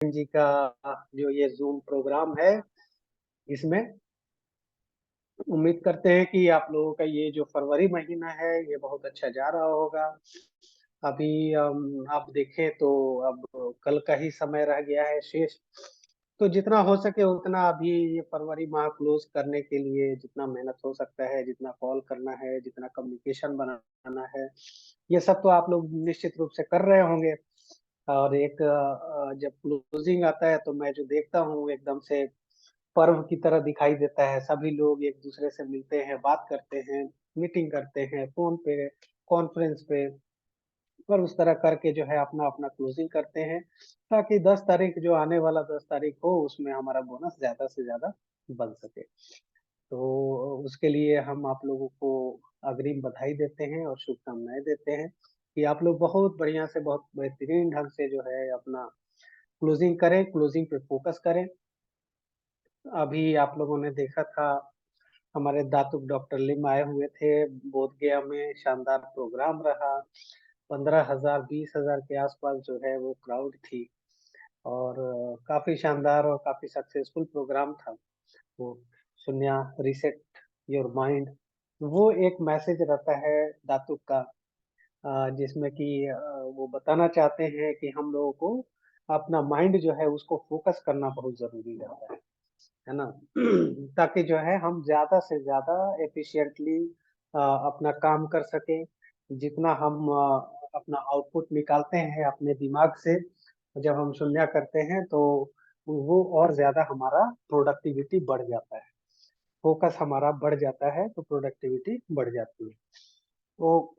जी का जो ये ज़ूम प्रोग्राम है, इसमें उम्मीद करते हैं कि आप लोगों का ये जो फरवरी महीना है, ये बहुत अच्छा जा रहा होगा। अभी आप देखें तो अब कल का ही समय रह गया है शेष, तो जितना हो सके उतना अभी ये फरवरी माह क्लोज़ करने के लिए जितना मेहनत हो सकता है, जितना कॉल करना है, जितना कम्युनिकेशन बनाना है, ये सब तो आप लोग निश्चित रूप से कर रहे होंगे। और एक जब क्लोजिंग आता है तो मैं जो देखता हूँ एकदम से पर्व की तरह दिखाई देता है। सभी लोग एक-दूसरे से मिलते हैं, बात करते हैं, मीटिंग करते हैं, फ़ोन पे, कॉन्फ्रेंस पे और उस तरह करके जो है अपना-अपना क्लोजिंग करते हैं, ताकि 10 तारीख जो आने वाला 10 तारीख हो उसमें हमारा बोनस ज़्यादा से ज़्यादा बन सके। तो उसके लिए हम आप लोगों को अग्रिम बधाई देते हैं और शुभकामनाएँ देते हैं कि आप लोग बहुत बढ़िया से बहुत बेहतरीन ढंग से जो है अपना क्लोजिंग करें, क्लोजिंग पे फ़ोकस करें। अभी आप लोगों ने देखा था हमारे दातुक डॉक्टर लिम आए हुए थे बोधगया में, शानदार प्रोग्राम रहा। 15,000 20,000 के आसपास जो है वो क्राउड थी और काफ़ी शानदार और काफ़ी सक्सेसफुल प्रोग्राम था वो। शून्या रीसेट योर माइंड, वो एक मैसेज रहता है दातुक का, जिसमें कि वो बताना चाहते हैं कि हम लोगों को अपना माइंड जो है उसको फ़ोकस करना बहुत ज़रूरी रहता है ना? ताकि जो है हम ज़्यादा से ज़्यादा एफ़िशिएंटली अपना काम कर सकें। जितना हम अपना आउटपुट निकालते हैं अपने दिमाग से, जब हम शून्य करते हैं तो वो और ज़्यादा हमारा प्रोडक्टिविटी बढ़ जाता है। फ़ोकस हमारा बढ़ जाता है तो प्रोडक्टिविटी बढ़ जाती है। तो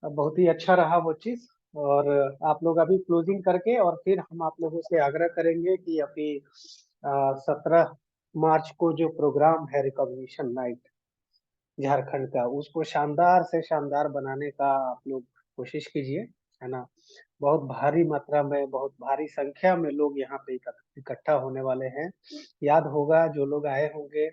बहुत ही अच्छा रहा वो चीज़ और आप लोग अभी क्लोजिंग करके और फिर हम आप लोगों से आग्रह करेंगे कि अभी 17 मार्च को जो प्रोग्राम है रिकॉग्निशन नाइट झारखंड का, उसको शानदार से शानदार बनाने का आप लोग कोशिश कीजिए, है ना? बहुत भारी मात्रा में, बहुत भारी संख्या में लोग यहाँ पे इकट्ठा होने वाले हैं। याद होगा जो लोग आए होंगे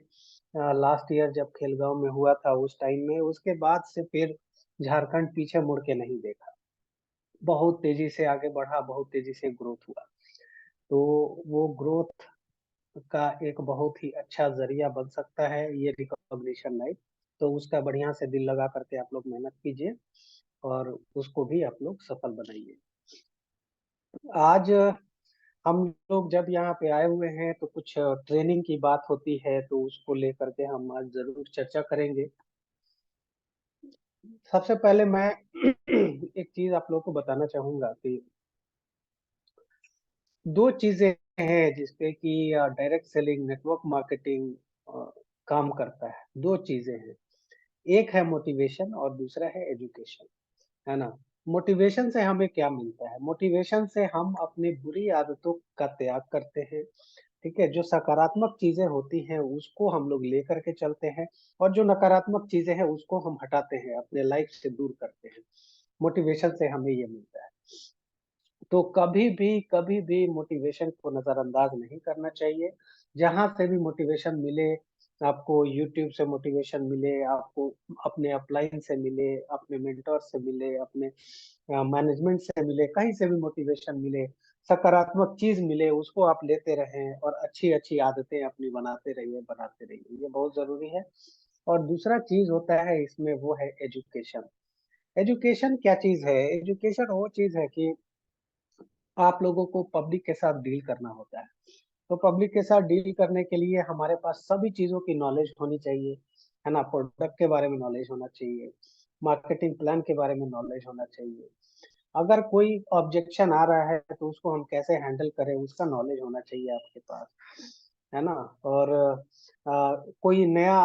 लास्ट ईयर जब खेलगाँव में हुआ था उस टाइम में, उसके बाद से फिर झारखंड पीछे मुड़ के नहीं देखा। बहुत तेज़ी से आगे बढ़ा, बहुत तेज़ी से ग्रोथ हुआ। तो वो ग्रोथ का एक बहुत ही अच्छा ज़रिया बन सकता है ये रिकॉग्निशन नाइट। तो उसका बढ़िया से दिल लगा करके आप लोग मेहनत कीजिए और उसको भी आप लोग सफल बनाइए। आज हम लोग जब यहाँ पे आए हुए हैं तो कुछ ट्रेनिंग की बात होती है तो उसको लेकर के हम आज ज़रूर चर्चा करेंगे। सबसे पहले मैं एक चीज़ आप लोगों को बताना चाहूँगा कि 2 चीज़ें हैं जिसपे कि डायरेक्ट सेलिंग, नेटवर्क मार्केटिंग अ, काम करता है। 2 चीज़ें हैं, एक है मोटिवेशन और दूसरा है एजुकेशन, है ना? मोटिवेशन से हमें क्या मिलता है? मोटिवेशन से हम अपनी बुरी आदतों का त्याग करते हैं, ठीक है? जो सकारात्मक चीज़ें होती हैं उसको हम लोग लेकर के चलते हैं और जो नकारात्मक चीज़ें हैं उसको हम हटाते हैं, अपने लाइफ़ से दूर करते हैं। मोटिवेशन से हमें ये मिलता है। तो कभी भी मोटिवेशन को नज़रअंदाज नहीं करना चाहिए। जहाँ से भी मोटिवेशन मिले, आपको यूट्यूब से मोटिवेशन मिले, आपको अपने अपलाइन से मिले, अपने मेंटर से मिले, अपने मैनेजमेंट से मिले, कहीं से भी मोटिवेशन मिले, सकारात्मक चीज़ मिले, उसको आप लेते रहें और अच्छी-अच्छी आदतें अपनी बनाते रहिए। ये बहुत ज़रूरी है। और दूसरा चीज़ होता है इसमें वो है एजुकेशन। एजुकेशन क्या चीज़ है? एजुकेशन वो चीज़ है कि आप लोगों को पब्लिक के साथ डील करना होता है। तो पब्लिक के साथ डील करने के लिए हमारे पास सभी चीज़ों की नॉलेज होनी चाहिए, है ना? प्रोडक्ट के बारे में नॉलेज होना चाहिए, मार्केटिंग प्लान के बारे में नॉलेज होना चाहिए। अगर कोई ऑब्जेक्शन आ रहा है तो उसको हम कैसे हैंडल करें उसका नॉलेज होना चाहिए आपके पास, है ना? और कोई नया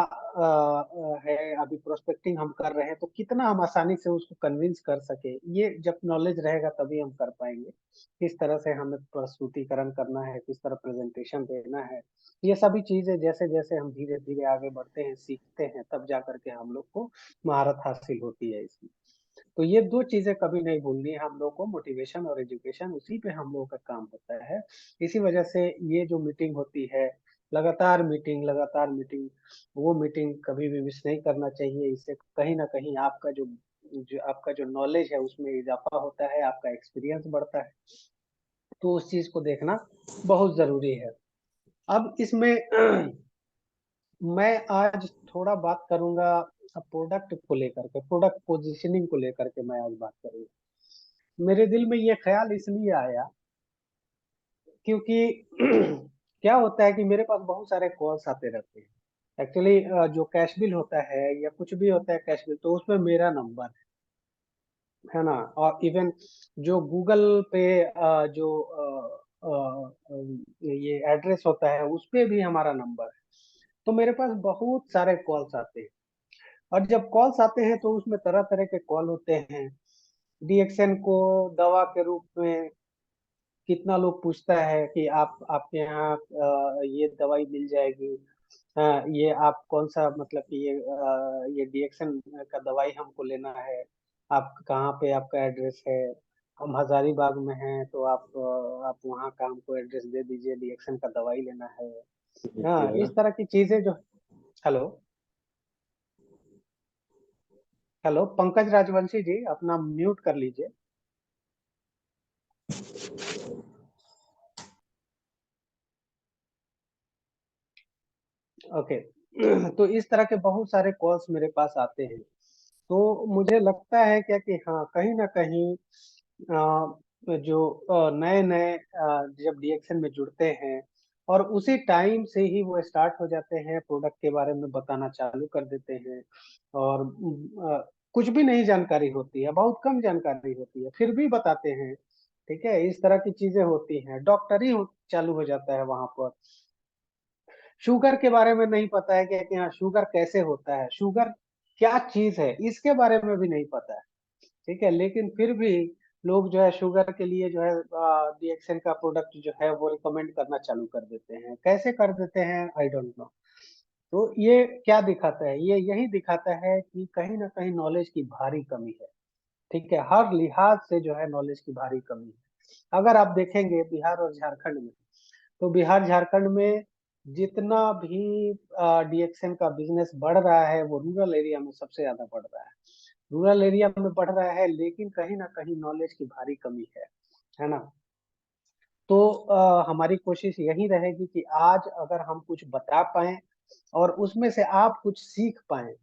है अभी प्रोस्पेक्टिंग हम कर रहे हैं तो कितना हम आसानी से उसको कन्विंस कर सकें, ये जब नॉलेज रहेगा तभी हम कर पाएँगे। किस तरह से हमें प्रस्तुतिकरण करना है, किस तरह प्रेज़ेंटेशन देना है, ये सभी चीज़ें जैसे-जैसे हम धीरे-धीरे आगे बढ़ते हैं, सीखते हैं, तब जा कर के हम लोग को महारत हासिल होती है इसमें। तो ये 2 चीज़ें कभी नहीं भूलनी है हम लोग को, मोटिवेशन और एजुकेशन, उसी पे हम लोगों का काम होता है। इसी वजह से ये जो मीटिंग होती है, लगातार मीटिंग, वो मीटिंग कभी भी मिस नहीं करना चाहिए। इससे कहीं न कहीं आपका जो जो आपका जो नॉलेज है उसमें इज़ाफ़ा होता है, आपका एक्सपीरियंस बढ़ता है। तो उस चीज को देखना बहुत जरूरी है। अब इसमें मैं आज थोड़ा बात करूंगा प्रोडक्ट को लेकर के, प्रोडक्ट पोजीशनिंग को लेकर के मैं आज बात करूंगा। मेरे दिल में ये ख्याल इसलिए आया क्योंकि क्या होता है कि मेरे पास बहुत सारे कॉल्स आते रहते हैं। एक्चुअली जो कैश बिल होता है या कुछ भी होता है कैश बिल, तो उसमें मेरा नंबर है ना। और इवन जो गूगल पे जो ये एड्रेस होता है उस पे भी हमारा नंबर है। तो मेरे पास बहुत सारे कॉल्स आते हैं, और जब कॉल्स आते हैं तो उसमें तरह तरह के कॉल होते हैं। डीएक्सएन को दवा के रूप में कितना लोग पूछता है कि आप आपके यहाँ ये दवाई मिल जाएगी। ये आप कौन सा मतलब कि ये डीएक्सएन का दवाई हमको लेना है, आप कहाँ पे आपका एड्रेस है। हम हजारीबाग में हैं तो आप वहाँ का हमको एड्रेस दे दीजिए, डीएक्सएन का दवाई लेना है। हाँ, देखिएगा। इस तरह की चीजें जो। हेलो। हेलो पंकज राजवंशी जी, अपना म्यूट कर लीजिए। ओके। तो इस तरह के बहुत सारे कॉल्स मेरे पास आते हैं। तो मुझे लगता है क्या कि हाँ, कहीं ना कहीं जो नए नए जब डीएक्शन में जुड़ते हैं और उसी टाइम से ही वो स्टार्ट हो जाते हैं, प्रोडक्ट के बारे में बताना चालू कर देते हैं। और कुछ भी नहीं जानकारी होती है, बहुत कम जानकारी होती है, फिर भी बताते हैं। ठीक है, इस तरह की चीजें होती हैं। डॉक्टर ही चालू हो जाता है वहां पर। शुगर के बारे में नहीं पता है कि हाँ शुगर कैसे होता है, शुगर क्या चीज है, इसके बारे में भी नहीं पता है। ठीक है, लेकिन फिर भी लोग जो है शुगर के लिए जो है डीएक्सएन का प्रोडक्ट जो है वो रिकमेंड करना चालू कर देते हैं। कैसे कर देते हैं, आई डोंट नो। तो ये क्या दिखाता है, ये यही दिखाता है कि कहीं ना कहीं नॉलेज की भारी कमी है। ठीक है, हर लिहाज से जो है नॉलेज की भारी कमी है। अगर आप देखेंगे बिहार और झारखंड में, तो बिहार झारखंड में जितना भी डीएक्सएन का बिजनेस बढ़ रहा है वो रूरल एरिया में सबसे ज्यादा बढ़ रहा है। रूरल एरिया में बढ़ रहा है, लेकिन कहीं ना कहीं नॉलेज की भारी कमी है ना। तो हमारी कोशिश यही रहेगी कि आज अगर हम कुछ बता पाए और उसमें से आप कुछ सीख पाए,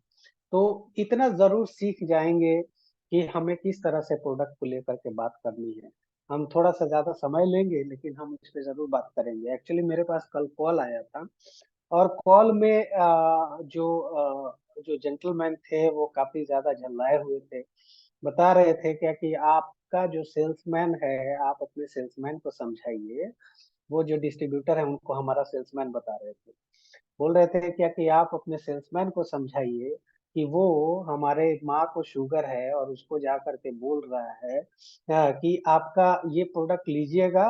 तो इतना जरूर सीख जाएंगे कि हमें किस तरह से प्रोडक्ट को लेकर के बात करनी है। हम थोड़ा सा ज्यादा समय लेंगे, लेकिन हम इस पे जरूर बात करेंगे। एक्चुअली मेरे पास कल कॉल आया था, और कॉल में जो जेंटलमैन थे वो काफी ज्यादा झल्लाए हुए थे। बता रहे थे क्या कि आपका जो सेल्समैन है, आप अपने सेल्समैन को समझाइए। वो जो डिस्ट्रीब्यूटर है उनको हमारा सेल्समैन बता रहे थे। बोल रहे थे क्या कि आप अपने सेल्समैन को समझाइए कि वो हमारे माँ को शुगर है और उसको जा करके बोल रहा है कि आपका ये प्रोडक्ट लीजिएगा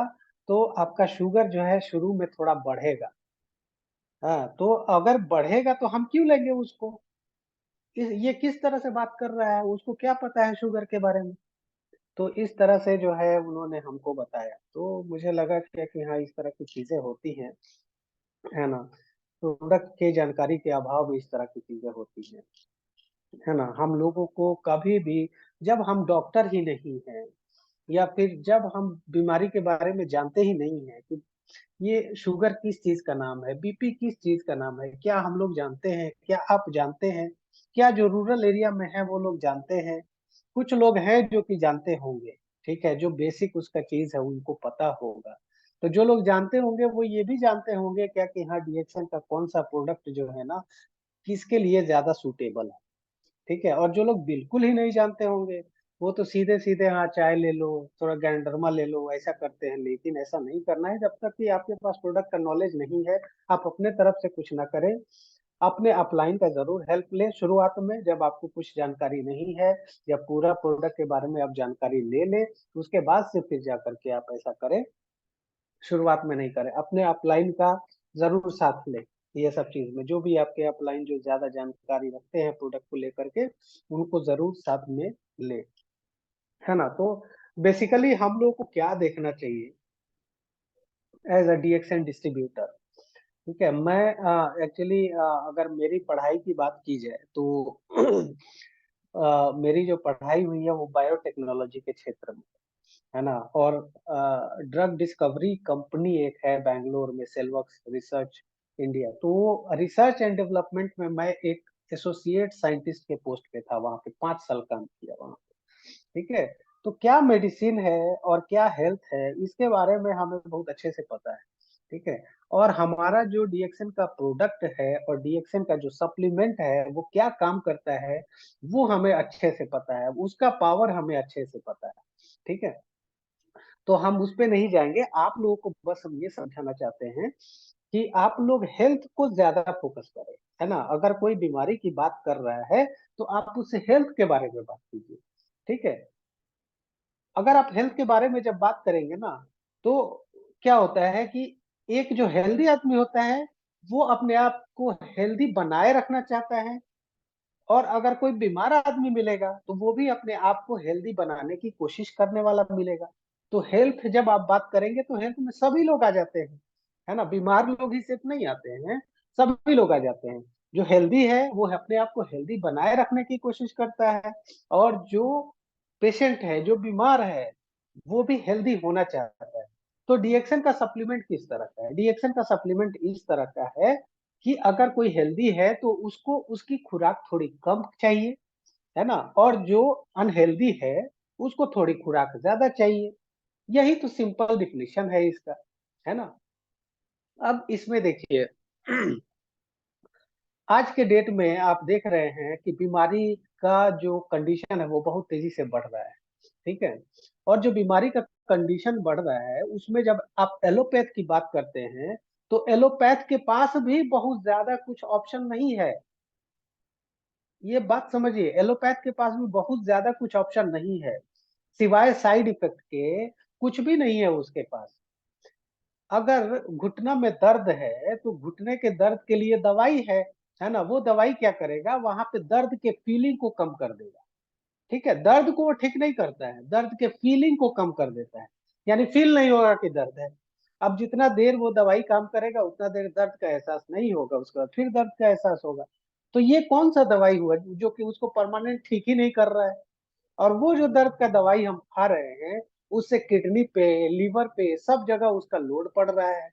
तो आपका शुगर जो है शुरू में थोड़ा बढ़ेगा। हाँ, तो अगर बढ़ेगा तो हम क्यों लेंगे उसको। ये किस तरह से बात कर रहा है, उसको क्या पता है शुगर के बारे में। तो इस तरह से जो है उन्होंने हमको बताया, तो मुझे लगा कि हाँ इस तरह की चीजें होती हैं, है ना। प्रोडक्ट के जानकारी के अभाव में इस तरह की चीजें होती हैं, है ना। हम लोगों को कभी भी, जब हम डॉक्टर ही नहीं हैं या फिर जब हम बीमारी के बारे में जानते ही नहीं है कि ये शुगर किस चीज का नाम है, बीपी किस चीज का नाम है, क्या हम लोग जानते हैं, क्या आप जानते हैं, क्या जो रूरल एरिया में है वो लोग जानते हैं। कुछ लोग हैं जो कि जानते होंगे। ठीक है, जो बेसिक उसका चीज है उनको पता होगा। तो जो लोग जानते होंगे वो ये भी जानते होंगे क्या कि हाँ डीएक्सन का कौन सा प्रोडक्ट जो है ना किसके लिए ज्यादा सूटेबल है। ठीक है, और जो लोग बिल्कुल ही नहीं जानते होंगे वो तो सीधे सीधे हाँ चाय ले लो, थोड़ा गैंडरमा ले लो, ऐसा करते हैं। लेकिन ऐसा नहीं करना है, जब तक कि आपके पास प्रोडक्ट का नॉलेज नहीं है आप अपने तरफ से कुछ ना करें। अपने अपलाइन का जरूर हेल्प लें शुरुआत में, जब आपको कुछ जानकारी नहीं है या पूरा प्रोडक्ट के बारे में आप जानकारी ले लें, उसके बाद से फिर जा करके आप ऐसा करें। शुरुआत में नहीं करें, अपने अपलाइन का जरूर साथ लें। ये सब चीज में जो भी आपके अपलाइन जो ज्यादा जानकारी रखते हैं प्रोडक्ट को लेकर के, उनको जरूर साथ में ले, है ना। तो बेसिकली हम लोग को क्या देखना चाहिए एज अ डीएक्सएन डिस्ट्रीब्यूटर। ठीक है, मैं एक्चुअली अगर मेरी पढ़ाई की बात की जाए तो मेरी जो पढ़ाई हुई है वो बायोटेक्नोलॉजी के क्षेत्र में। है ना। और ड्रग डिस्कवरी कंपनी एक है बैंगलोर में, सेल्वक्स रिसर्च इंडिया। तो रिसर्च एंड डेवलपमेंट में मैं एक एसोसिएट साइंटिस्ट के पोस्ट पे था, वहां पे 5 साल काम किया वहां पे। ठीक है। तो क्या मेडिसिन है और क्या हेल्थ है, इसके बारे में हमें बहुत अच्छे से पता है। ठीक है। और हमारा जो डीएक्सन का प्रोडक्ट है और डीएक्सन का जो सप्लीमेंट है वो क्या काम करता है, वो हमें अच्छे से पता है, उसका पावर हमें अच्छे से पता है। ठीक है। तो हम उस पे नहीं जाएंगे, आप लोगों को बस हम ये समझाना चाहते हैं कि आप लोग हेल्थ को ज्यादा फोकस करें। है ना। अगर कोई बीमारी की बात कर रहा है तो आप उससे हेल्थ के बारे में बात कीजिए। ठीक है। अगर आप हेल्थ के बारे में जब बात करेंगे ना, तो क्या होता है कि एक जो हेल्दी आदमी होता है वो अपने आप को हेल्दी बनाए रखना चाहता है, और अगर कोई बीमार आदमी मिलेगा तो वो भी अपने आप को हेल्दी बनाने की कोशिश करने वाला मिलेगा। तो हेल्थ जब आप बात करेंगे तो हेल्थ में सभी लोग आ जाते हैं। है ना। बीमार लोग ही सिर्फ नहीं आते हैं, सभी लोग आ जाते हैं। जो हेल्दी है वो अपने आप को हेल्दी बनाए रखने की कोशिश करता है, और जो पेशेंट है, जो बीमार है, वो भी हेल्दी होना चाहता है। तो डीएक्सन का सप्लीमेंट किस तरह का है? डीएक्सन का सप्लीमेंट इस तरह का है कि अगर कोई हेल्दी है तो उसको उसकी खुराक थोड़ी कम चाहिए, है ना। और जो अनहेल्दी है उसको थोड़ी खुराक ज्यादा चाहिए। यही तो सिंपल डिफिनेशन है इसका। है ना। अब इसमें देखिए, आज के डेट में आप देख रहे हैं कि बीमारी का जो कंडीशन है वो बहुत तेजी से बढ़ रहा है। ठीक है। और जो बीमारी का कंडीशन बढ़ रहा है उसमें जब आप एलोपैथ की बात करते हैं तो एलोपैथ के पास भी बहुत ज्यादा कुछ ऑप्शन नहीं है। ये बात समझिए, एलोपैथ के पास भी बहुत ज्यादा कुछ ऑप्शन नहीं है, सिवाय साइड इफेक्ट के कुछ भी नहीं है उसके पास। अगर घुटना में दर्द है तो घुटने के दर्द के लिए दवाई है ना। वो दवाई क्या करेगा, वहां पे दर्द के फीलिंग को कम कर देगा। ठीक है। दर्द को वो ठीक नहीं करता है, दर्द के फीलिंग को कम कर देता है। यानी फील नहीं होगा कि दर्द है। अब जितना देर वो दवाई काम करेगा उतना देर दर्द का एहसास नहीं होगा, उसके बाद फिर दर्द का एहसास होगा। तो ये कौन सा दवाई हुआ जो कि उसको परमानेंट ठीक ही नहीं कर रहा है। और वो जो दर्द का दवाई हम खा रहे हैं उससे किडनी पे, लीवर पे, सब जगह उसका लोड पड़ रहा है।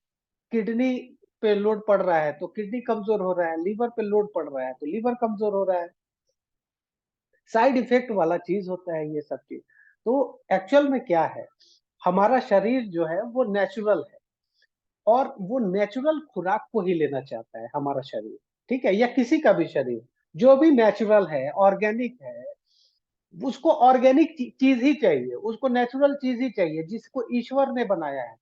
किडनी पे लोड पड़ रहा है तो किडनी कमजोर हो रहा है, लीवर पे लोड पड़ रहा है तो लीवर कमजोर हो रहा है। साइड इफेक्ट वाला चीज होता है ये सब चीज। तो एक्चुअल में क्या है, हमारा शरीर जो है वो नेचुरल है, और वो नेचुरल खुराक को ही लेना चाहता है हमारा शरीर। ठीक है। या किसी का भी शरीर जो भी नेचुरल है, ऑर्गेनिक है, उसको ऑर्गेनिक चीज ही चाहिए, उसको नेचुरल चीज ही चाहिए जिसको ईश्वर ने बनाया है।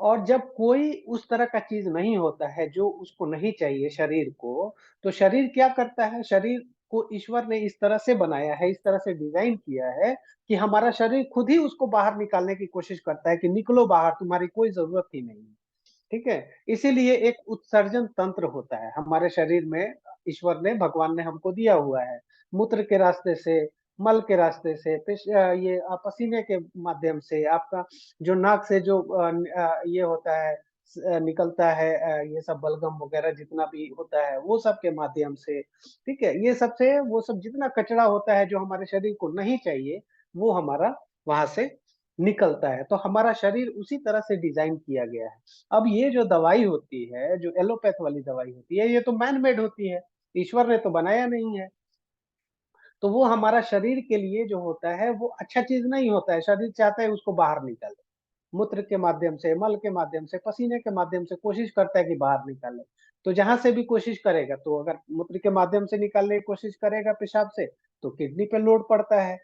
और जब कोई उस तरह का चीज नहीं होता है जो उसको नहीं चाहिए शरीर को, तो शरीर क्या करता है, शरीर को ईश्वर ने इस तरह से बनाया है, इस तरह से डिजाइन किया है कि हमारा शरीर खुद ही उसको बाहर निकालने की कोशिश करता है कि निकलो बाहर, तुम्हारी कोई जरूरत ही नहीं है। ठीक है। इसीलिए एक उत्सर्जन तंत्र होता है हमारे शरीर में, ईश्वर ने, भगवान ने हमको दिया हुआ है। मूत्र के रास्ते से, मल के रास्ते से, ये पसीने के माध्यम से, आपका जो नाक से जो ये होता है, निकलता है, ये सब बलगम वगैरह जितना भी होता है वो सब के माध्यम से। ठीक है। ये सब से वो सब जितना कचरा होता है जो हमारे शरीर को नहीं चाहिए, वो हमारा वहां से निकलता है। तो हमारा शरीर उसी तरह से डिजाइन किया गया है। अब ये जो दवाई होती है, जो एलोपैथ वाली दवाई होती है, ये तो मैन मेड होती है, ईश्वर ने तो बनाया नहीं है। तो वो हमारा शरीर के लिए जो होता है वो अच्छा चीज नहीं होता है, शरीर चाहता है उसको बाहर निकाले। मूत्र के माध्यम से, मल के माध्यम से, पसीने के माध्यम से कोशिश करता है कि बाहर निकाले। तो जहां से भी कोशिश करेगा, तो अगर मूत्र के माध्यम से निकालने की कोशिश करेगा पेशाब से, तो किडनी पे लोड पड़ता है।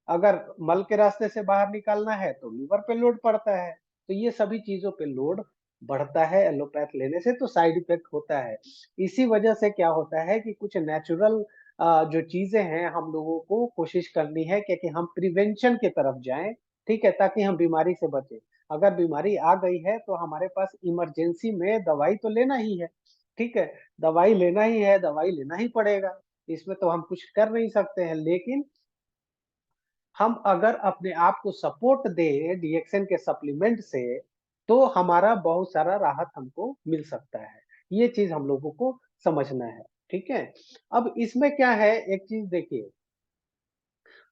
अगर मल के रास्ते से बाहर निकालना है तो लीवर पे लोड पड़ता है। तो ये सभी चीजों पे लोड बढ़ता है एलोपैथ लेने से, तो साइड इफेक्ट होता है। इसी वजह से क्या होता है कि कुछ नेचुरल जो चीजें हैं हम लोगों को कोशिश करनी है कि हम प्रिवेंशन की तरफ जाएं। ठीक है। ताकि हम बीमारी से बचें। अगर बीमारी आ गई है तो हमारे पास इमरजेंसी में दवाई तो लेना ही है। ठीक है। दवाई लेना ही है, दवाई लेना ही पड़ेगा। इसमें तो हम कुछ कर नहीं सकते हैं, लेकिन हम अगर अपने आप को सपोर्ट दें डीएक्सन के सप्लीमेंट से, तो हमारा बहुत सारा राहत हमको मिल सकता है। ये चीज हम लोगों को समझना है। ठीक है। अब इसमें क्या है, एक चीज देखिए,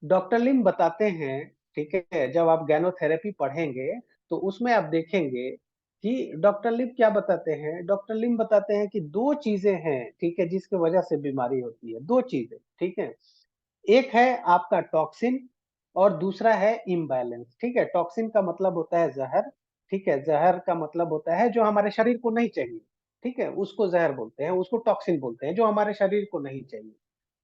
डॉक्टर लिम बताते हैं, ठीक है, जब आप गैनोथेरेपी पढ़ेंगे तो उसमें आप देखेंगे कि डॉक्टर लिम क्या बताते हैं। डॉक्टर लिम बताते हैं कि दो चीजें हैं, ठीक है, जिसकी वजह से बीमारी होती है, दो चीजें, ठीक है। एक है आपका टॉक्सिन और दूसरा है इम्बैलेंस, ठीक है। टॉक्सिन का मतलब होता है जहर, ठीक है, जहर का मतलब होता है जो हमारे शरीर को नहीं चाहिए, ठीक है, उसको जहर बोलते हैं, उसको टॉक्सिन बोलते हैं, जो हमारे शरीर को नहीं चाहिए,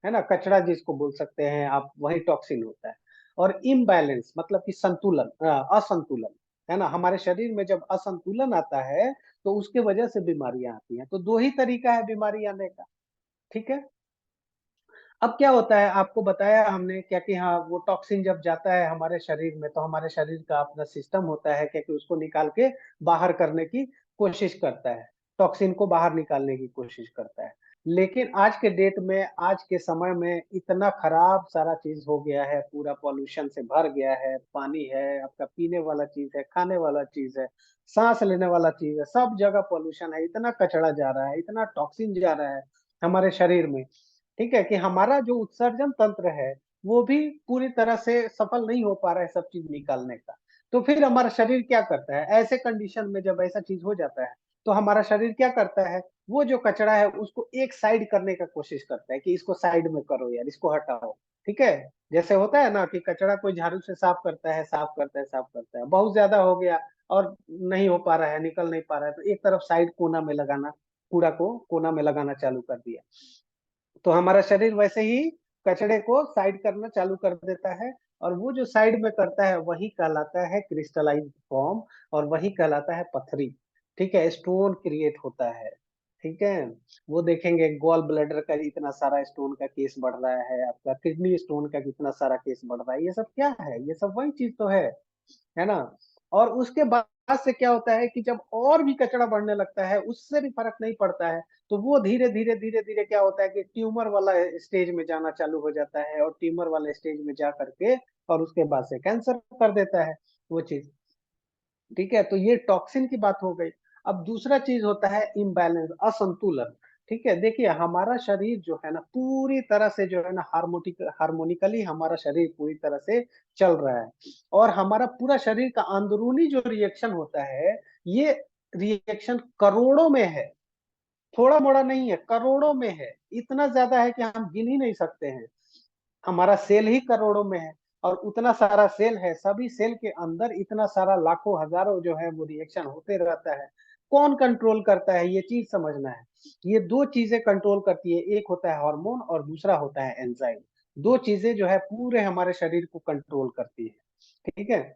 है ना, कचरा जिसको बोल सकते हैं आप, वही टॉक्सिन होता है। और इम्बैलेंस मतलब कि संतुलन, असंतुलन, है ना, हमारे शरीर में जब असंतुलन आता है तो उसके वजह से बीमारियां आती हैं। तो दो ही तरीका है बीमारी आने का, ठीक है। अब क्या होता है, आपको बताया हमने क्या कि हाँ, वो टॉक्सिन जब जाता है हमारे शरीर में तो हमारे शरीर का अपना सिस्टम होता है क्या कि उसको निकाल के बाहर करने की कोशिश करता है, टॉक्सिन को बाहर निकालने की कोशिश करता है। लेकिन आज के डेट में, आज के समय में इतना खराब सारा चीज हो गया है, पूरा पॉल्यूशन से भर गया है, पानी है, आपका पीने वाला चीज है, खाने वाला चीज है, सांस लेने वाला चीज है, सब जगह पॉल्यूशन है, इतना कचरा जा रहा है, इतना टॉक्सिन जा रहा है हमारे शरीर में, ठीक है, कि हमारा जो उत्सर्जन तंत्र है वो भी पूरी तरह से सफल नहीं हो पा रहा है सब चीज निकालने का। तो फिर हमारा शरीर क्या करता है ऐसे कंडीशन में, जब ऐसा चीज हो जाता है तो हमारा शरीर क्या करता है, वो जो कचरा है उसको एक साइड करने का कोशिश करता है कि इसको साइड में करो यार, इसको हटाओ, ठीक है। जैसे होता है ना कि कचरा कोई झाड़ू से साफ करता है, साफ करता है, साफ करता है, बहुत ज्यादा हो गया और नहीं हो पा रहा है, निकल नहीं पा रहा है, तो एक तरफ साइड कोना में लगाना, कूड़ा को कोना में लगाना चालू कर दिया। तो हमारा शरीर वैसे ही कचड़े को साइड करना चालू कर देता है, और वो जो साइड में करता है वही कहलाता है क्रिस्टलाइज्ड फॉर्म, और वही कहलाता है पथरी, ठीक है, स्टोन क्रिएट होता है, ठीक है। वो देखेंगे गॉल ब्लैडर का इतना सारा स्टोन का केस बढ़ रहा है, आपका किडनी स्टोन का कितना सारा केस बढ़ रहा है, ये सब क्या है, ये सब वही चीज तो है ना। और उसके बाद से क्या होता है कि जब और भी कचरा बढ़ने लगता है उससे भी फर्क नहीं पड़ता है, तो वो धीरे धीरे धीरे धीरे क्या होता है कि ट्यूमर वाला स्टेज में जाना चालू हो जाता है, और ट्यूमर वाले स्टेज में जा करके और उसके बाद से कैंसर कर देता है वो चीज, ठीक है। तो ये टॉक्सिन की बात हो गई। अब दूसरा चीज होता है इम्बैलेंस, असंतुलन, ठीक है। देखिए हमारा शरीर जो है ना पूरी तरह से जो है ना हार्मोनिकली हमारा शरीर पूरी तरह से चल रहा है, और हमारा पूरा शरीर का अंदरूनी जो रिएक्शन होता है, ये रिएक्शन करोड़ों में है, थोड़ा मोड़ा नहीं है, करोड़ों में है, इतना ज्यादा है कि हम गिन ही नहीं सकते हैं। हमारा सेल ही करोड़ों में है, और उतना सारा सेल है, सभी सेल के अंदर इतना सारा लाखों हजारों जो है वो रिएक्शन होते रहता है। कौन कंट्रोल करता है ये चीज समझना है। ये दो चीजें कंट्रोल करती है, एक होता है हार्मोन और दूसरा होता है एंजाइम। दो चीजें जो है पूरे हमारे शरीर को कंट्रोल करती है, ठीक है।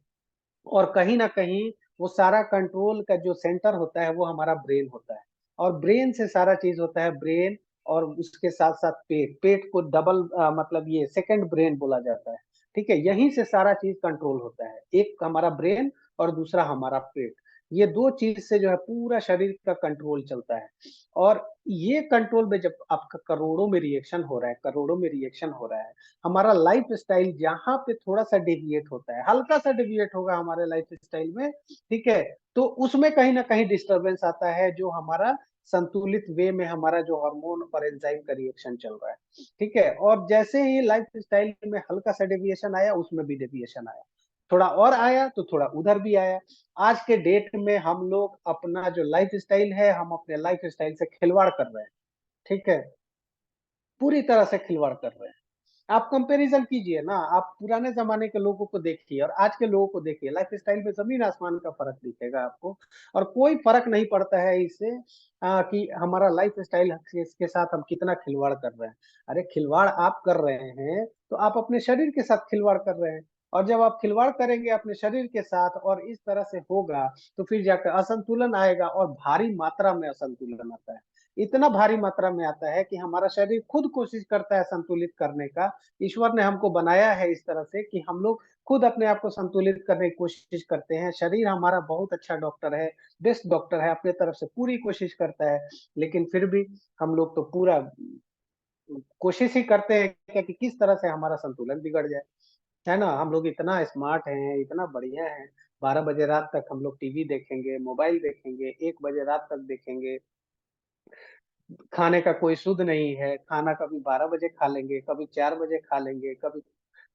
और कहीं ना कहीं वो सारा कंट्रोल का जो सेंटर होता है वो हमारा ब्रेन होता है, और ब्रेन से सारा चीज होता है, ब्रेन और उसके साथ साथ पेट, पेट को डबल मतलब ये सेकंड ब्रेन बोला जाता है, ठीक है। यहीं से सारा चीज कंट्रोल होता है, एक हमारा ब्रेन और दूसरा हमारा पेट, ये दो चीज से जो है पूरा शरीर का कंट्रोल चलता है। और ये कंट्रोल में जब आपका करोड़ों में रिएक्शन हो रहा है, करोड़ों में रिएक्शन हो रहा है, हमारा लाइफ स्टाइल जहां पे थोड़ा सा डेविएट होता है, हल्का सा डेविएट होगा हमारे लाइफ स्टाइल में, ठीक है, तो उसमें कहीं ना कहीं डिस्टरबेंस आता है, जो हमारा संतुलित वे में हमारा जो हार्मोन और एंजाइम का रिएक्शन चल रहा है, ठीक है। और जैसे ही लाइफ स्टाइल में हल्का सा डेविएशन आया, उसमें भी डेविएशन आया, थोड़ा और आया तो थोड़ा उधर भी आया। आज के डेट में हम लोग अपना जो लाइफ स्टाइल है, हम अपने लाइफ स्टाइल से खिलवाड़ कर रहे हैं, ठीक है, पूरी तरह से खिलवाड़ कर रहे हैं। आप कंपैरिजन कीजिए ना, आप पुराने जमाने के लोगों को देखिए और आज के लोगों को देखिए, लाइफ स्टाइल में जमीन आसमान का फर्क दिखेगा आपको। और कोई फर्क नहीं पड़ता है इससे कि हमारा लाइफ स्टाइल के साथ हम कितना खिलवाड़ कर रहे हैं। अरे खिलवाड़ आप कर रहे हैं तो आप अपने शरीर के साथ खिलवाड़ कर रहे हैं, और जब आप खिलवाड़ करेंगे अपने शरीर के साथ और इस तरह से होगा, तो फिर जाकर असंतुलन आएगा, और भारी मात्रा में असंतुलन आता है। इतना भारी मात्रा में आता है कि हमारा शरीर खुद कोशिश करता है संतुलित करने का। ईश्वर ने हमको बनाया है इस तरह से कि हम लोग खुद अपने आप को संतुलित करने की कोशिश करते हैं। शरीर हमारा बहुत अच्छा डॉक्टर है, बेस्ट डॉक्टर है, अपने तरफ से पूरी कोशिश करता है, लेकिन फिर भी हम लोग तो पूरा कोशिश ही करते हैं कि किस तरह से हमारा संतुलन बिगड़ जाए, है ना। हम लोग इतना स्मार्ट हैं, इतना बढ़िया है, 12 बजे रात तक हम लोग टीवी देखेंगे, मोबाइल देखेंगे, 1 बजे रात तक देखेंगे, खाने का कोई शुद्ध नहीं है, खाना कभी 12 बजे खा लेंगे, कभी 4 बजे खा लेंगे, कभी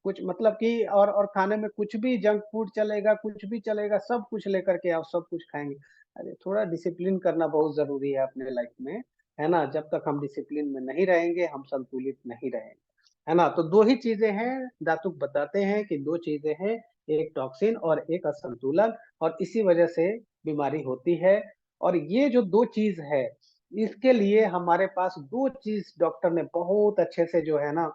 कुछ मतलब कि और खाने में कुछ भी जंक फूड चलेगा, कुछ भी चलेगा, सब कुछ लेकर के आओ, सब कुछ खाएँगे। अरे थोड़ा डिसिप्लिन करना बहुत ज़रूरी है अपने लाइफ में, है ना? जब तक हम डिसिप्लिन में नहीं रहेंगे, हम संतुलित नहीं रहेंगे, है ना? तो 2 ही चीज़ें हैं, दातुक बताते हैं कि 2 चीज़ें हैं, एक टॉक्सिन और एक असंतुलन और इसी वजह से बीमारी होती है। और ये जो 2 चीज़ है, इसके लिए हमारे पास 2 चीज़ डॉक्टर ने बहुत अच्छे से जो है ना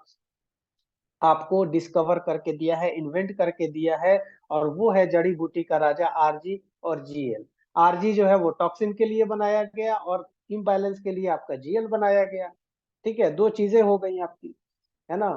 आपको डिस्कवर करके दिया है, इन्वेंट करके दिया है और वो है जड़ी-बूटी का राजा आरजी और जीएल। आरजी जो है वो टॉक्सिन के लिए बनाया गया और इम्बैलेंस के लिए आपका जीएल बनाया गया। ठीक है? 2 चीज़ें हो गई आपकी, है ना?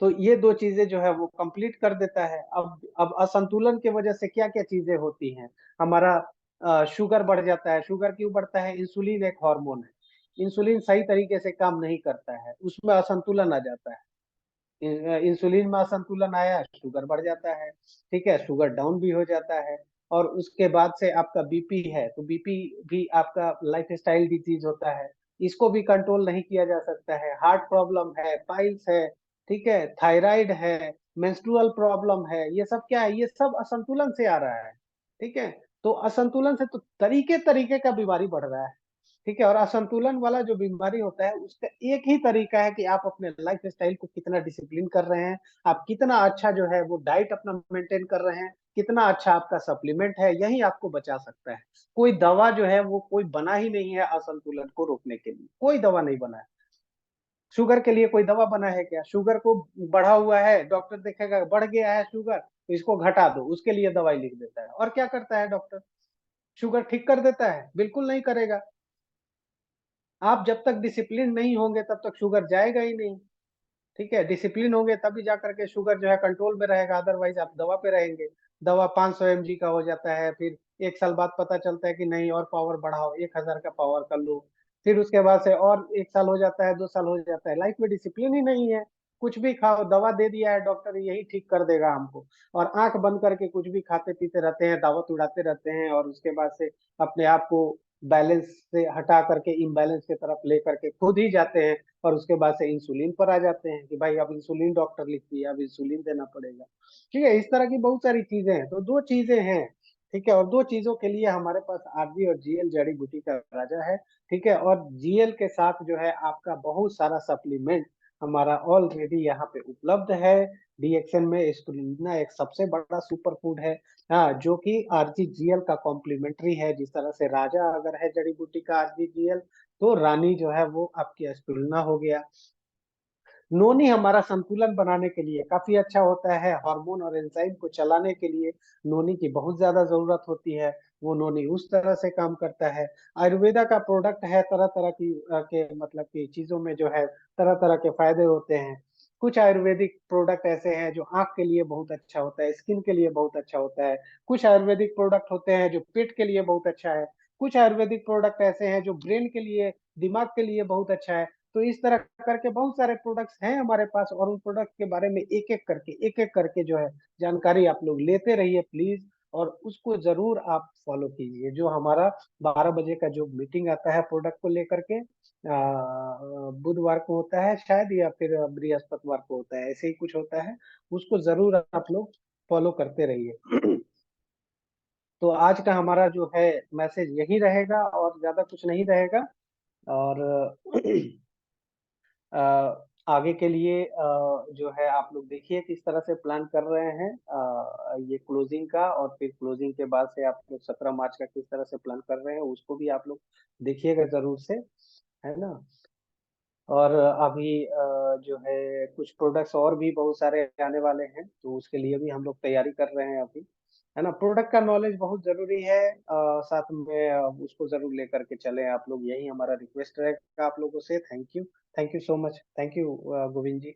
तो ये 2 चीज़ें जो है वो कंप्लीट कर देता है। अब असंतुलन की वजह से क्या-क्या चीज़ें होती हैं? हमारा शुगर बढ़ जाता है, शुगर क्यों बढ़ता है? इंसुलिन एक हार्मोन है। इंसुलिन सही तरीके से काम नहीं करता है, उसमें असंतुलन आ जाता है। इंसुलिन में असंतुलन आया, शुगर बढ़ जाता है, ठीक है? शुगर डाउन भी हो जाता है और उसके बाद से आपका बीपी है, तो बीपी भी आपका लाइफ़स्टाइल डिज़ीज़ होता है, इसको भी कंट्रोल नहीं किया जा सकता है। हार्ट प्रॉब्लम है, पाइल्स है, ठीक है? थायराइड है, मेंस्ट्रुअल प्रॉब्लम है, ये सब क्या है? ये सब असंतुलन से आ रहा है, ठीक है? तो असंतुलन से तो तरीके-तरीके का बीमारी बढ़ रहा है। ठीक है? और असंतुलन वाला जो बीमारी होता है, उसका एक ही तरीका है कि आप अपने लाइफ़स्टाइल को कितना डिसिप्लिन कर रहे हैं, आप कितना अच्छा जो है वो डाइट अपना मेंटेन कर रहे हैं, कितना अच्छा आपका सप्लीमेंट है, यही आपको बचा सकता है। कोई दवा जो है वो कोई बना ही नहीं है असंतुलन को रोकने के लिए, कोई दवा नहीं बना है। शुगर के लिए कोई दवा बना है क्या? शुगर को बढ़ा हुआ है, डॉक्टर देखेगा बढ़ गया है शुगर, तो इसको घटा दो, उसके लिए दवाई लिख देता है। और क्या करता है डॉक्टर? शुगर ठीक कर देता है? बिल्कुल नहीं करेगा। आप जब तक डिसिप्लिन नहीं होंगे तब तक शुगर जाएगा ही नहीं, ठीक है? डिसिप्लिन होंगे तभी जाकर के शुगर जो है कंट्रोल में रहेगा, अदरवाइज़ आप दवा पे रहेंगे। दवा 500 एमजी का हो जाता है, फिर 1 साल बाद पता चलता है कि नहीं और पावर बढ़ाओ, 1000 का पावर कर लो। फिर उसके बाद से और 1 साल हो जाता है, 2 साल हो जाता है, लाइफ में डिसिप्लिन ही नहीं है। कुछ भी खाओ, दवा दे दिया है डॉक्टर यही ठीक कर देगा हमको और आँख बंद करके कुछ भी खाते-पीते रहते हैं, दावत उड़ाते रहते हैं और उसके बाद से अपने आप को बैलेंस से हटा करके इम्बैलेंस की तरफ लेकर के खुद ही जाते हैं और उसके बाद से इंसुलिन पर आ जाते हैं कि भाई अब इंसुलिन डॉक्टर लिख दिया, अब इंसुलिन देना पड़ेगा। ठीक है? इस तरह की बहुत सारी चीज़ें हैं, तो 2 चीज़ें हैं, ठीक है? और 2 चीज़ों के लिए हमारे पास आरजी और जीएल जड़ी-बूटी का राजा है, ठीक है? और जीएल के साथ जो है आपका बहुत सारा सप्लीमेंट हमारा ऑलरेडी यहाँ पे उपलब्ध है। डीएक्सएन में स्पिरुलिना एक सबसे बड़ा सुपर फूड है, हाँ, जो कि आरजीजीएल का कॉम्प्लीमेंट्री है, जिस तरह से राजा अगर है जड़ी-बूटी का आरजीजीएल, तो रानी जो है वो आपकी स्पिरुलिना हो गया। नोनी हमारा संतुलन बनाने के लिए काफ़ी अच्छा होता है, हार्मोन और एंजाइम को चलाने के लिए नोनी की बहुत ज़्यादा ज़रूरत होती है, वो नोनी उस तरह से काम करता है। आयुर्वेदा का प्रोडक्ट है तरह-तरह की के मतलब की चीज़ों में जो है तरह-तरह के फ़ायदे होते हैं। कुछ आयुर्वेदिक प्रोडक्ट ऐसे हैं जो आँख के लिए बहुत अच्छा होता है, स्किन के लिए बहुत अच्छा होता है। कुछ आयुर्वेदिक प्रोडक्ट होते हैं जो पेट के लिए बहुत अच्छा है। कुछ आयुर्वेदिक प्रोडक्ट ऐसे हैं जो ब्रेन के लिए, दिमाग के लिए बहुत अच्छा है। तो इस तरह करके बहुत सारे प्रोडक्ट्स हैं हमारे पास और उन प्रोडक्ट के बारे में एक-एक करके जो है जानकारी आप लोग लेते रहिए प्लीज़ और उसको ज़रूर आप फ़ॉलो कीजिए। जो हमारा 12 बजे का जो मीटिंग आता है प्रोडक्ट को लेकर के बुधवार को होता है शायद या फिर बृहस्पतिवार को होता है, ऐसे ही कुछ होता है। उसको ज़रूर आप लोग फ़ॉलो करते रहिए। तो आज का हमारा जो है मैसेज यही रहेगा और ज़्यादा कुछ नहीं रहेगा और आगे के लिए जो है आप लोग देखिए किस तरह से प्लान कर रहे हैं ये क्लोजिंग का और फिर क्लोजिंग के बाद से आप लोग 17 मार्च का किस तरह से प्लान कर रहे हैं उसको भी आप लोग देखिएगा ज़रूर से, है ना? और अभी जो है कुछ प्रोडक्ट्स और भी बहुत सारे आने वाले हैं, तो उसके लिए भी हम लोग तैयारी कर रहे हैं अभी, है ना? प्रोडक्ट का नॉलेज बहुत ज़रूरी है साथ में उसको ज़रूर लेकर के चलें आप लोग, यही हमारा रिक्वेस्ट रहेगा आप लोगों से। Thank you so much. Thank you Govind ji.